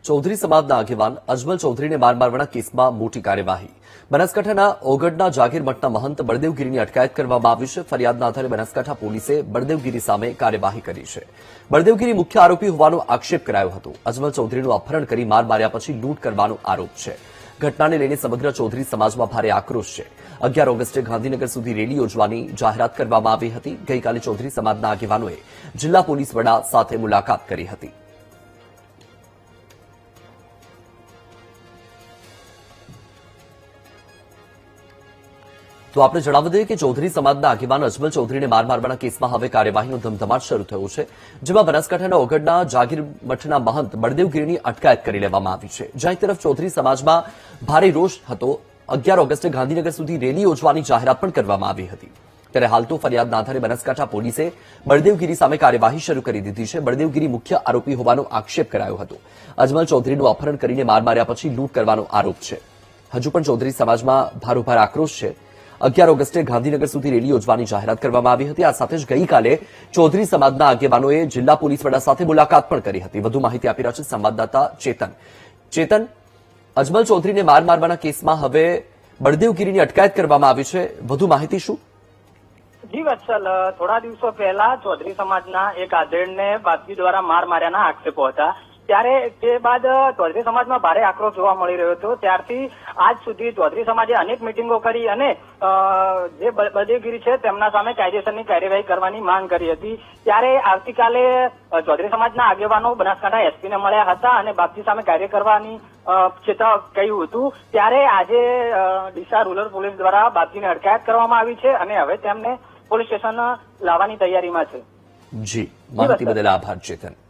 ચૌધરી સમાજના આગેવાન અજમલ ચૌધરીને માર મારવાના કેસમાં મોટી કાર્યવાહી. બનાસકાંઠાના ઓગડના જાગીર મઠના મહંત બળદેવગીરીની અટકાયત કરવામાં આવી છે. ફરિયાદના આધારે બનાસકાંઠા પોલીસે બળદેવગીરી સામે કાર્યવાહી કરી છે. બળદેવગીરી મુખ્ય આરોપી હોવાનો આક્ષેપ કરાયો હતો. અજમલ ચૌધરીનું અપહરણ કરી માર માર્યા પછી લૂંટ કરવાનો આરોપ છે. ઘટનાને લઈને સમગ્ર ચૌધરી સમાજમાં ભારે આક્રોશ છે. 11 ઓગસ્ટે ગાંધીનગર સુધી રેલી યોજવાની જાહેરાત કરવામાં આવી હતી. ગઈકાલે ચૌધરી સમાજના આગેવાનોએ જિલ્લા પોલીસ વડા સાથે મુલાકાત કરી હતી. તો આપણે જણાવી દઈએ કે ચૌધરી સમાજના આગેવાન અજમલ ચૌધરીને માર મારવાના કેસમાં હવે કાર્યવાહીનો ધમધમાટ શરૂ થયો છે. જેમાં બનાસકાંઠાના ઓગડના જાગીર મઠના મહંત બળદેવગીરીની અટકાયત કરી લેવામાં આવી છે. જ્યાં એક તરફ ચૌધરી સમાજમાં ભારે રોષ હતો. 11 ઓગસ્ટે ગાંધીનગર સુધી રેલી યોજવાની જાહેરાત પણ કરવામાં આવી હતી. ત્યારે હાલ તો ફરિયાદના આધારે બનાસકાંઠા પોલીસે બળદેવગીરી સામે કાર્યવાહી શરૂ કરી દીધી છે. બળદેવગીરી મુખ્ય આરોપી હોવાનો આક્ષેપ કરાયો હતો. અજમલ ચૌધરીનું અપહરણ કરીને માર માર્યા પછી લૂંટ કરવાનો આરોપ છે. હજુ પણ ચૌધરી સમાજમાં ભારોભાર આક્રોશ છે. 11 ઓગસ્ટે ગાંધીનગર સુધી રેલી યોજવાની જાહેરાત કરવામાં આવી હતી. આ સાથે જ ગઈકાલે ચૌધરી સમાજના આગેવાનોએ જિલ્લા પોલીસ વડા સાથે મુલાકાત પણ કરી હતી. વધુ માહિતી આપી રહ્યા છે સંવાદદાતા ચેતન. અજમલ ચૌધરીને માર મારવાના કેસમાં હવે બળદેવગીરીની અટકાયત કરવામાં આવી છે. વધુ માહિતી શું? જી વત્સલ, થોડા દિવસો પહેલા ચૌધરી સમાજના એક આધેડને બાતમી દ્વારા માર માર્યાના આક્ષેપો હતા. ત્યારે તે બાદ ચૌધરી સમાજમાં ભારે આક્રોશ જોવા મળી રહ્યો હતો. ત્યારથી આજ સુધી ચૌધરી સમાજે અનેક મિટિંગો કરી અને જે બળદેવગીરી છે તેમના સામે કાયદેસરની કાર્યવાહી કરવાની માંગ કરી હતી. ત્યારે આવતીકાલે ચૌધરી સમાજના આગેવાનો બનાસકાંઠા એસપીને મળ્યા હતા અને બાપજી સામે કાર્ય કરવાની કહ્યું હતું. ત્યારે આજે ડીસા રૂરલ પોલીસ દ્વારા બાપજીની અટકાયત કરવામાં આવી છે અને હવે તેમને પોલીસ સ્ટેશન લાવવાની તૈયારીમાં છે. જી, માહિતી બદલ આભાર ચેતન.